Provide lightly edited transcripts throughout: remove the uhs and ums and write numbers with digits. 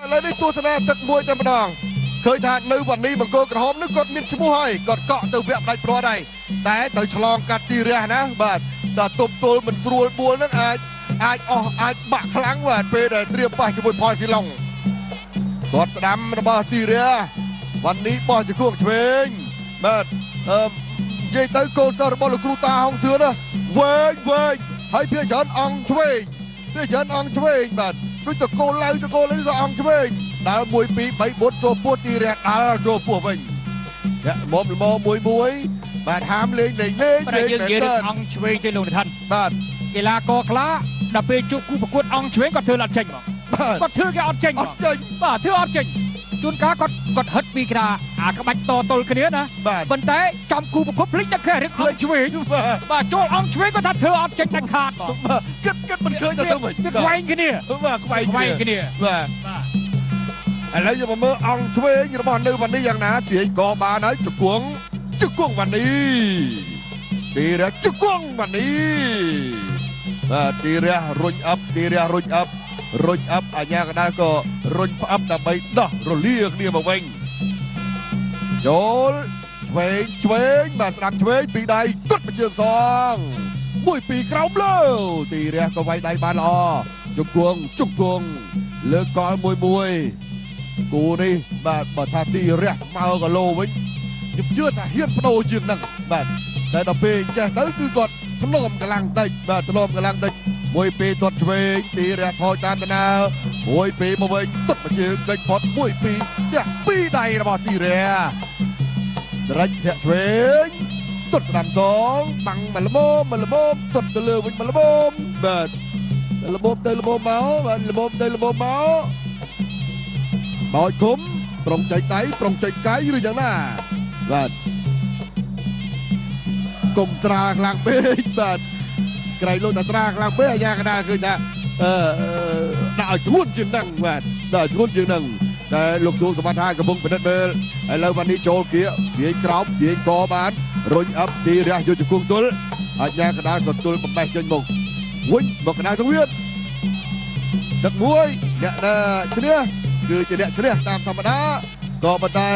ឥឡូវនេះទស្សនាទឹកមួយតែម្ដងឃើញថានៅវណ្ណីបង្គោលក្រហមនេះគាត់មានឈ្មោះហើយគាត់កក់ទៅវគ្គផ្ដាច់ព្រាត់ហើយតែត្រូវឆ្លងកាត់ទីរះណាបាទតែទប់ទល់មិនស្រួលបួលហ្នឹងអាចបាក់ខ្លាំងបាទពេលដែលត្រៀមប៉ះជាមួយផលស៊ីឡុងគាត់ស្ដាំរបស់ទីរះវណ្ណីបោះជាគួរឆ្វេងបាទនិយាយទៅកូនសិស្សរបស់លោកគ្រូតាហុងសឿនណាវែងហើយភាច្រើនអង្គឆ្វេងបាទដូចតកូលឡៅទៅអង្គឆ្វេងដើរ1 2 3 4ចូលពោះទីរះដើរចូលពោះវិញអ្នកមុំល្មមួយបាទហាមលេងតែយើងនិយាយរឿងអង្គឆ្វេងទេលោកនិធានបាទកីឡាករខ្លះដល់ពេលជួបគូប្រកួតអង្គឆ្វេងគាត់ធ្វើអត់ចេញមកគាត់ធ្វើគេអត់ចេញបាទធ្វើអត់ចេញជួនកាលគាត់ហិតពីក្រាអាក្បាច់តទល់គ្នាណាប៉ុន្តែចំគូប្រកួតភ្លេចតែគេរឿងអង្គឆ្វេងបាទចូលអង្គឆ្វេងគាត់ថាធ្វើអត់ចេញដាច់ខាតបងគិតមិនឃើញទៅវិញខ្វែងគ្នាបាទខ្វែងគ្នាបាទឥឡូវយើងមកមើលអង្គឆ្វេងរបស់នៅវណ្ណីយ៉ាងណាទាញក៏បានហើយជង្គង់វណ្ណីទីរះជង្គង់វណ្ណីបាទទីរះរុញអប់អាញាកដាលក៏រុញផ្អាប់ដើម្បីដោះរលាគ្នាមកវិញចូលឆ្វេងបាទស្ដាប់ឆ្វេងពីដៃគត់មកជើងសង1 2ក្រោមលើទីរះក៏វាយដៃបានល្អជង្គង់លើកកលមួយគូនេះបាទបើថាទីរះស្មើគីឡូវិញខ្ញុំជឿថាហ៊ានបដូរជាងហ្នឹងបាទតែដល់ពេលចេះទៅគឺគាត់ធ្នមកម្លាំងតិចមួយពេលទាត់ឆ្វេងទីរះថយតាមដំណើរមួយពេលមកវិញទាត់មកជើងកិច្ចផុត1 2ផ្ទះ2ដៃរបស់ទីរះដរិចធាក់ឆ្វេងទាត់ស្ដាំសងបាំងមកល្មមទាត់ទៅលើវិញមកល្មមបាទល្មមទៅល្មមមកបាទល្មមទៅល្មមមកបោចគុំប្រុងចែកដៃប្រុងចែកកាយឬយ៉ាងណាបាទគុំត្រាខ្លាំងពេកបាទក្រៃលោកតាត្រាខ្លាំងពេកអាញាកដាលឃើញថាដាក់ឲ្យធ្ងន់ជាងហ្នឹងបាទដាក់ធ្ងន់ជាងហ្នឹងតែលោកជួលសម្បត្តិថាកំពុងពិនិត្យមើលឥឡូវបាននេះចូលគៀទាញក្រោមទាញកបានរុញអប់ទីរះយកជង្គង់ទល់អាញាកដាលក៏ទល់បំបេះចេញមកវិញមកកណ្ដាលសង្វៀនទឹកមួយអ្នកឈ្នះគឺជាអ្នកឈ្នះតាមធម្មតាក៏ប៉ុន្តែ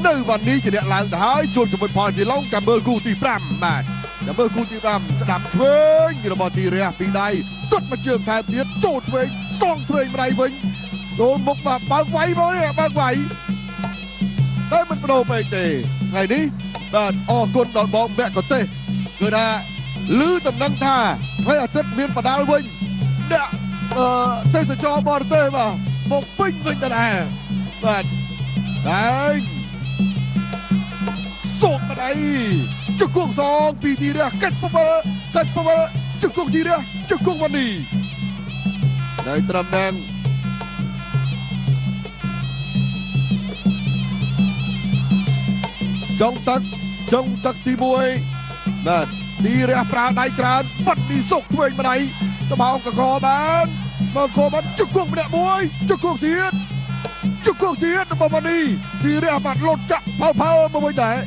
នៅវណ្ណីជាអ្នកឡើងទៅហើយជួនជាមួយផលស៊ីឡុងចាំមើលគូទី5បាទចាំមើលគូទី5ស្ដាប់ឆ្វេងរបស់ទីរះពីដៃទាត់មកជើងថែមទៀតចូលឆ្វេងសងឆ្វេងម្ដាយវិញចូលមុខបាទបើកវាយមកនេះបើកវាយតែមិនបដូរពេកទេថ្ងៃនេះបាទអរគុណដល់បងមគ្គទេសគឺថាឮតំណែងថាថ្ងៃអាទិត្យមានបដាល់វិញអ្នកទេសចរបរទេសបាទមកពេញវិញដែរបាទតែសូមម្ដាយជង្គង់សងពីទីរះកាច់ពវលជង្គង់ទីរះជង្គង់វណ្ណីនៅត្រឹមនឹងចុងទឹកទី1បាទទីរះប្រើដៃច្រើនវណ្ណីសុកឆ្វេងម្ដាយត្បោងកកបានមកកបានជង្គង់ម្នាក់មួយជង្គង់ទៀតរបស់វណ្ណីទីរះបាត់លុតចាក់ផើមកវិញដែរ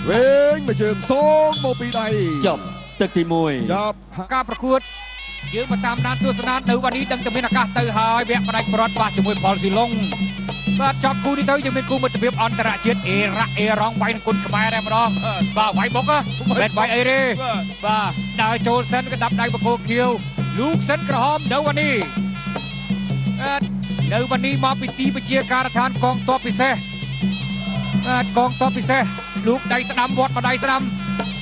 វិញមកជើងសងមកពីដៃចប់ទឹកទី1ចប់ការប្រកួតយើងមកតាមដានទស្សនានៅវណ្ណីដឹងតែមានឱកាសទៅហើយវគ្គផ្ដាច់ព្រាត់បាសជាមួយផលស៊ីឡុងបាទចប់គូនេះទៅយើងមានគូមិត្តភាពអន្តរជាតិអេរ៉ង់វាយនឹងគុណខ្មែរតែម្ដងបាទវាយបុកមិនវាយអីទេបាទដើរចូលសិនក៏ដាប់ដៃបកគោខៀវលោកសិនក្រហមនៅវណ្ណីមកពីទីបញ្ជាការដ្ឋានកងទ័ពពិសេសលោកដៃស្ដាំវត្តម្ដាយស្ដាំ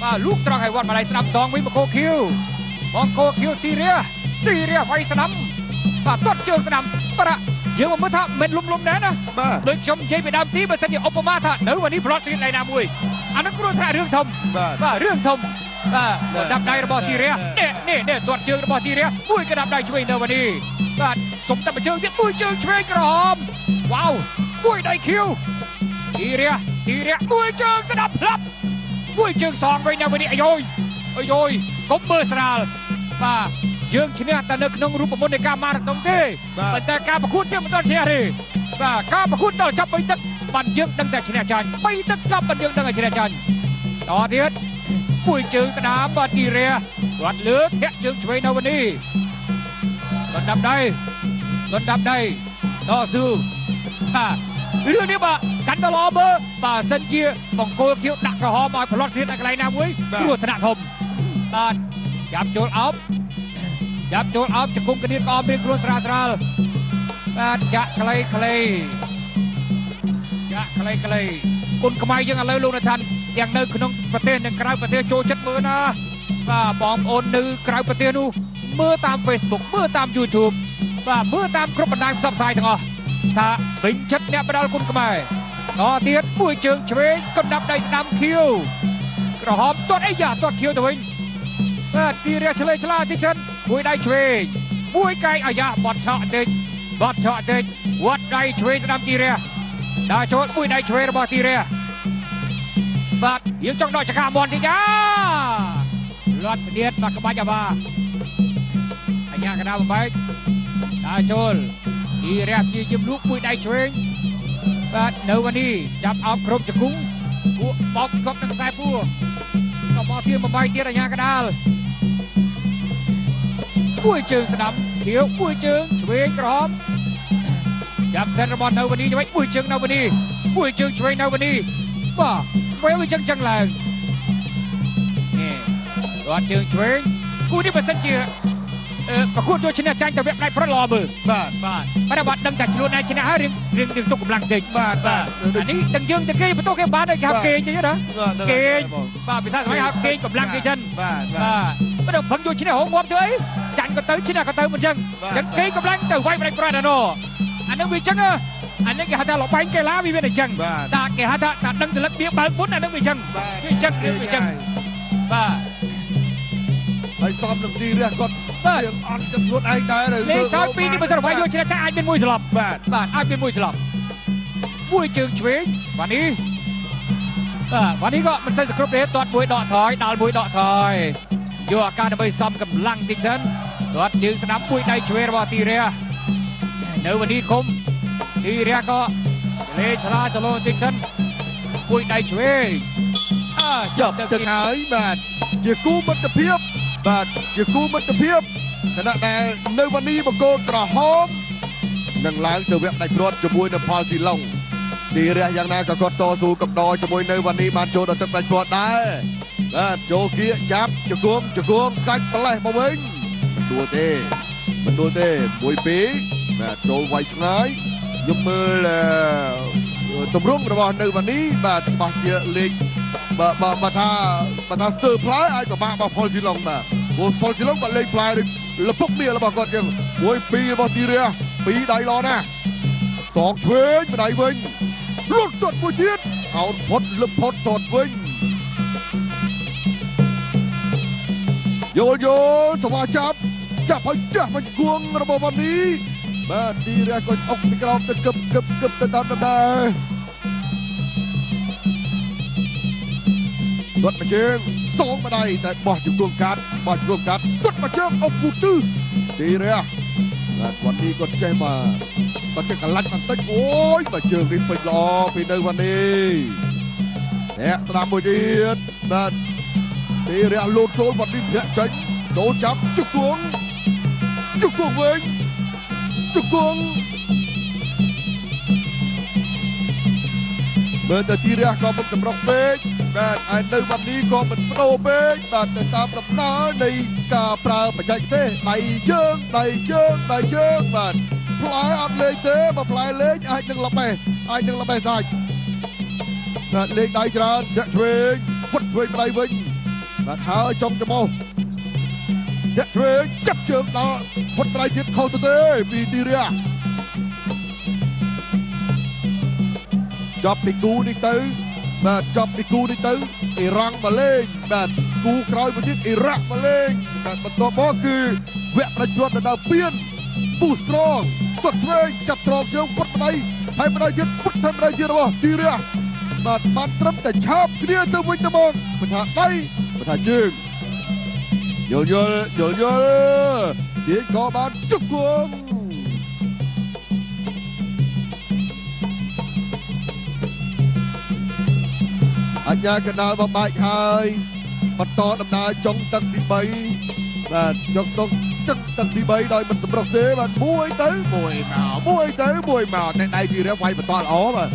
បាទលោកត្រង់ឲ្យវត្តម្ដាយស្ដាំសងវិញបកគោខៀវទីរះវាយស្ដាំបាទទាត់ជើងស្ដាំប្រាក់យើងមកមើលថាមិនលំដែរណាដូចខ្ញុំនិយាយពីដើមទីបើសិនជាឧបមាថានៅវណ្ណីប្លត់ស្រីដៃណាមួយអានោះគ្រាន់តែរឿងធំបាទរឿងធំបាទដាប់ដៃរបស់ទីរះនេះទាត់ជើងរបស់ទីរះមួយក៏ដាប់ដៃឆ្វេងនៅវណ្ណីបាទសុំតែមួយជើងទៀតមួយជើងឆ្វេងក្រហមវ៉ាវមួយដៃខៀវទីរះមួយជើងស្ដាប់ផ្លាប់មួយជើងសងវិញនៅវណ្ណីអាយកុំមើលស្រាលបាទយើងឈ្នះតែនៅក្នុងរូបមន្តនៃការម៉ារ៉ាតុងទេប៉ុន្តែការប្រកួតយើងមិនដល់ឈ្នះទេបាទការប្រកួតដល់ចាប់3ទឹកបានយើងដឹងតែឈ្នះចាញ់3ទឹកចាប់បានយើងដឹងតែឈ្នះចាញ់តទៀត មួយជើងស្ដាមបាទទីរាគាត់លើកធាក់ជើងឆ្វេងនៅวันนี้ដណ្ដាប់ដៃតស៊ូរឿងនេះបាទកាន់តឡមើលបាទសិនជាបង្គោលខៀវដាក់ក្រហមឲ្យផ្លត់ស្រៀតនៅកន្លែងណាមួយគ្រោះថ្នាក់ធំបាទចាប់ចូលអោបជង្គង់គ្នាក្អមរៀងខ្លួនស្រាលបាទចាក់ខ្លីគុណខ្មែរយើងឥឡូវលោកនាយថាទាំងនៅក្នុងប្រទេសនិងក្រៅប្រទេសចូលចិត្តមើលណាបាទបងប្អូននៅក្រៅប្រទេសនោះមើលតាម Facebook មើលតាម YouTube បាទមើលតាមគ្រប់បណ្ដាញផ្សព្វផ្សាយទាំងអស់ថាវិញចិត្តអ្នកបដាល់គុណខ្មែរតទៀតមួយជើងឆ្វេងកំដាប់ដៃស្ដាំខៀវក្រហមទាត់អីយ៉ាទាត់ខៀវទៅវិញបាទទីរះឆ្លេឆ្លាទីចិនមួយដៃឆ្វេងមួយកែងអាយ៉ាបត់ឆក់តិចវត្តដៃឆ្វេងស្ដាំទីរះដល់ចូលមួយដៃឆ្វេងរបស់ទីរះបាទយើងចង់ដកចកាមន់តិចលាត់ស្នៀតបាទក្បាច់អាបាអញ្ញាកណ្ដាលបំបែកដល់ចូលទីរះជាយំលូកមួយដៃឆ្វេងបាទនៅวันนี้ចាប់អោបគ្រប់ជង្គង់ពួកបោកគប់នឹងខ្សែពួរក៏មកទៀតបំបែកទៀតអញ្ញាកណ្ដាលមួយជើងស្ដាំខៀវមួយជើងឆ្វេងក្រហមចាប់សិនរបស់នៅวันนี้វិញមួយជើងនៅวันนี้មួយជើងឆ្វេងនៅวันนี้បាទពេលវាចឹងឡើងនេះរត់ជើងឆ្វេងគូនេះបើសិនជាប្រកួតយកឈ្នះចាញ់ទៅវគ្គដៃប្រត់ល្អមើលបាទតែបាត់ដឹងតែខ្លួនឯងឈ្នះហើយរៀងទុកកម្លាំងតិចបាទអានេះទាំងយើងទាំងគេបន្ទោសគេបានគេហៅគេអញ្ចឹងណាគេបាទភាសាស្វ័យហៅគេកម្លាំងគេចឹងបាទបើប្រឹងយកឈ្នះហងងាប់ទៅអីចាញ់ក៏ទៅឈ្នះក៏ទៅមិនចឹងគេកម្លាំងទៅវាយប្រត់អានោះវាចឹងអានេះគេហៅថាលបែងកីឡាវាមានអញ្ចឹងតាគេហៅថាដឹងសិលឹកវាបើកមុនអានោះវាអញ្ចឹងវាចឹងបាទហើយសំនឹងទីរះគាត់យើងអត់ចំនួនឯងដែរលេខសោតពីនេះបើសិនវាយកឈ្នះចាអាចមានមួយស្លាប់បាទអាចមានមួយស្លាប់មួយជើងឆ្វេងបាទនេះក៏មិនសូវសគ្រប់ទេទាត់មួយដកថយដល់មួយដកថយយកអាការដើម្បីសំកម្លាំងតិចសិនទាត់ជើងស្ដាំមួយដៃឆ្វេងរបស់ទីរះនៅวันนี้គុំទីរះក៏លេឆ្លាចលោតិចសិនមួយដៃឆ្វេងចាប់ទៅហើយបាទជាគូមិត្តភាពបាទជាគូមិត្តភាពខណៈដែលនៅวันนี้បង្គោលក្រហមនឹងឡើងទៅវគ្គដៃព្រាត់ជាមួយនៅផលស៊ីឡុងទីរះយ៉ាងណាក៏គាត់តស៊ូកំដរជាមួយនៅวันนี้បានចូលដល់ទឹកដៃព្រាត់ដែរបាទចូលគៀកចាប់ជង្គង់កាច់ផ្លេះមកវិញមិនដួលទេ1 2បាទចូលវាយឆ្ងាយយកមើលទម្រង់របស់នៅวันนี้បាទច្បាស់ជាលេខបើថាស្ទើរផ្លែអាចពិបាករបស់ផលស៊ីឡុងបាទព្រោះផលស៊ីឡុងគាត់លេខផ្លែលពុកមាសរបស់គាត់ចឹង1 2របស់ទីរះ2ដៃល្អណាស់សងឆ្វេងម្ដាយវិញលុតទាត់មួយទៀតអោតផុតលឹបផុតទាត់វិញយល់សមាចាប់ឲ្យផ្ទះមកគួងរបស់วันนี้បាទទីរះក៏អុកពីក្រោមទៅគឹបទៅតាមដែរគាត់មកជើងសងម្ដាយតែបោះជង្គង់កាត់គាត់មកជើងអុកគូទឺទីរះបាទวันนี้គាត់ចេះកលាច់បន្តិចអូយមកជើងនេះពេញល្អពីនៅวันนี้អ្នកស្ដាប់មួយទៀតបាទទីរះលោតចូលวันนี้ធាក់ចេញចូលចាប់ជង្គង់វិញជង្គង់មើលទៅទីរះក៏មិនសម្រុកពេកបាទហើយនៅวันนี้ក៏មិនបដូរពេកបាទទៅតាមដំណើរនៃការប្រើបច្ចេកទេសដៃជើងបាទផ្លែអត់លេងទេបើផ្លែលេងអាចនឹងល្បេះសាច់បាទលេងដៃច្រើនធាក់ឆ្វេងវត្តឆ្វេងដៃវិញបាទហើយចុងច្បោះធាក់ឆ្វេងចាប់ជើងដល់វត្តដៃទៀតខុសទៅទេពីទីរះចាប់ពីគូនេះទៅអ៊ីរ៉ង់មកលេងបាទគូក្រោយមកទៀតអ៊ីរ៉ាក់មកលេងបាទបន្ទាប់មកគឺវគ្គប្រយុទ្ធដល់ពៀនពូស្រងគាត់ឆ្វេងចាប់ត្រង់ជើងពុតម្ដាយហើយម្ដាយទៀតពុតហើយម្ដាយទៀតរបស់ទីរះបាទបានត្រឹមតែឆាបគ្នាទៅវិញទៅមកមិនថាដៃមិនថាជើងយល់ទីក៏បានជង្គង់អញ្ញាកណ្ដាលបំបែកហើយ បន្តដំណើរចុងទឹកទី3បាទយកទៅទឹកទី3ដោយមិនសម្រុះទេបាទមួយទៅមួយមកតែដៃទីរះវាយបន្តល្អបាទ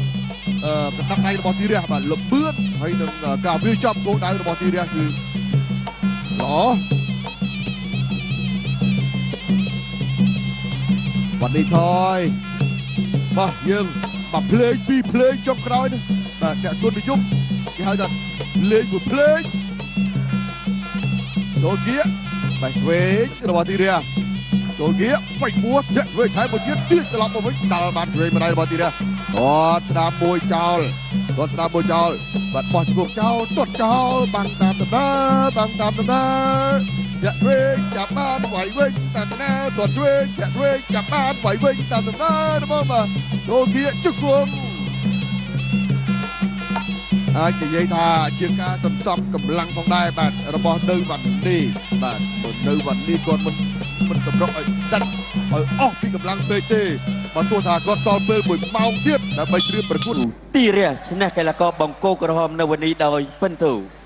កណ្ដាប់ដៃរបស់ទីរះបាទលបឿនហើយនឹងការវាចាប់គោលដៅរបស់ទីរះគឺល្អបាត់នេះថយបាទយើងបាទភ្លេងពីរភ្លេងចុងក្រោយនេះបាទអ្នកគុណនិយមគេហៅថាភ្លេងមួយភ្លេងចូលគៀបាទឆ្វេងរបស់ទីរះចូលគៀបាច់បួសធាក់ឆ្វេងថែមមួយទៀតទៀតត្រឡប់មកវិញដល់បានឆ្វេងម្ដាយរបស់ទីរះគាត់ស្ដាប់មួយចោលបាទបោះជង្គង់ចោលទាត់ចោលបាំងតាមដំណើរធាក់ឆ្វេងចាប់បានវាយវិញតាមដំណើរទាត់ឆ្វេងធាក់ឆ្វេងចាប់បានវាយវិញតាមដំណើរបងបាទចូលគៀជង្គង់អាចនិយាយថាជាការសន្សំកម្លាំងផងដែរបាទរបស់នៅវត្តនេះបាទនៅវត្តនេះគាត់មិនសម្រុកឲ្យដាច់ឲ្យអស់ពីកម្លាំងពេកទេបើទោះថាគាត់សល់ពេល1ម៉ោងទៀតដើម្បីត្រៀមប្រកួតទីរះឈ្នះកីឡាករបង្គោលក្រហមនៅวันนี้ដោយពិន្ទុ